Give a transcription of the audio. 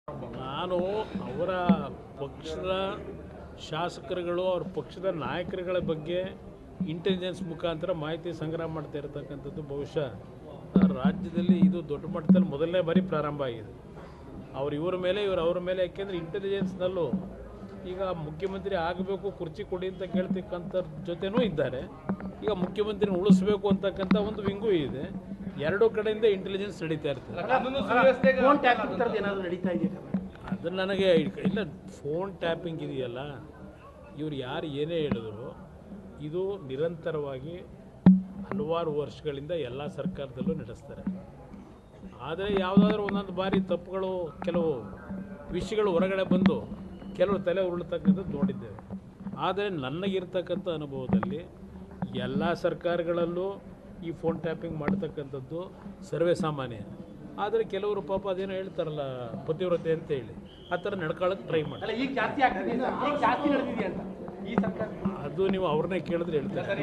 ನಾನು ಅವರ ಪಕ್ಷದ ಶಾಸಕರುಗಳು ಅವ್ರ ಪಕ್ಷದ ನಾಯಕರುಗಳ ಬಗ್ಗೆ ಇಂಟೆಲಿಜೆನ್ಸ್ ಮುಖಾಂತರ ಮಾಹಿತಿ ಸಂಗ್ರಹ ಮಾಡ್ತಾ ಇರತಕ್ಕಂಥದ್ದು ಬಹುಶಃ ರಾಜ್ಯದಲ್ಲಿ ಇದು ದೊಡ್ಡ ಮಟ್ಟದಲ್ಲಿ ಮೊದಲನೇ ಬಾರಿ ಪ್ರಾರಂಭ ಆಗಿದೆ. ಇವರ ಮೇಲೆ ಅವ್ರ ಮೇಲೆ, ಯಾಕೆಂದರೆ ಇಂಟೆಲಿಜೆನ್ಸ್ನಲ್ಲೂ ಈಗ ಮುಖ್ಯಮಂತ್ರಿ ಆಗಬೇಕು, ಕುರ್ಚಿ ಕೊಡಿ ಅಂತ ಕೇಳ್ತಕ್ಕಂಥ ಜೊತೆನೂ ಇದ್ದಾರೆ. ಈಗ ಮುಖ್ಯಮಂತ್ರಿನ ಉಳಿಸ್ಬೇಕು ಅಂತಕ್ಕಂಥ ಒಂದು ವಿಂಗು ಇದೆ. ಎರಡೂ ಕಡೆಯಿಂದ ಇಂಟೆಲಿಜೆನ್ಸ್ ನಡೀತಾ ಇರ್ತದೆ. ಅದು ನನಗೆ ಇಲ್ಲ, ಫೋನ್ ಟ್ಯಾಪಿಂಗ್ ಇದೆಯಲ್ಲ, ಇವ್ರು ಯಾರು ಏನೇ ಹೇಳಿದ್ರು ಇದು ನಿರಂತರವಾಗಿ ಹಲವಾರು ವರ್ಷಗಳಿಂದ ಎಲ್ಲ ಸರ್ಕಾರದಲ್ಲೂ ನಡೆಸ್ತಾರೆ. ಆದರೆ ಯಾವುದಾದ್ರೂ ಒಂದೊಂದು ಬಾರಿ ತಪ್ಪುಗಳು, ಕೆಲವು ವಿಷಯಗಳು ಹೊರಗಡೆ ಬಂದು ಕೆಲವರು ತಲೆ ಉರುಳ್ತಕ್ಕಂಥದ್ದು ನೋಡಿದ್ದೇವೆ. ಆದರೆ ನನಗಿರ್ತಕ್ಕಂಥ ಅನುಭವದಲ್ಲಿ ಎಲ್ಲ ಸರ್ಕಾರಗಳಲ್ಲೂ ಈ ಫೋನ್ ಟ್ಯಾಪಿಂಗ್ ಮಾಡ್ತಕ್ಕಂಥದ್ದು ಸರ್ವೇ ಸಾಮಾನ್ಯ. ಆದರೆ ಕೆಲವರು ಪಾಪ ಅದೇನೋ ಹೇಳ್ತಾರಲ್ಲ ಪತಿವ್ರತೆ ಅಂತ ಹೇಳಿ ಆ ಥರ ನಡ್ಕೊಳ್ಳೋಕೆ ಟ್ರೈ ಮಾಡಿ. ಅದು ನೀವು ಅವ್ರನ್ನೇ ಕೇಳಿದ್ರೆ ಹೇಳ್ತಾರೆ.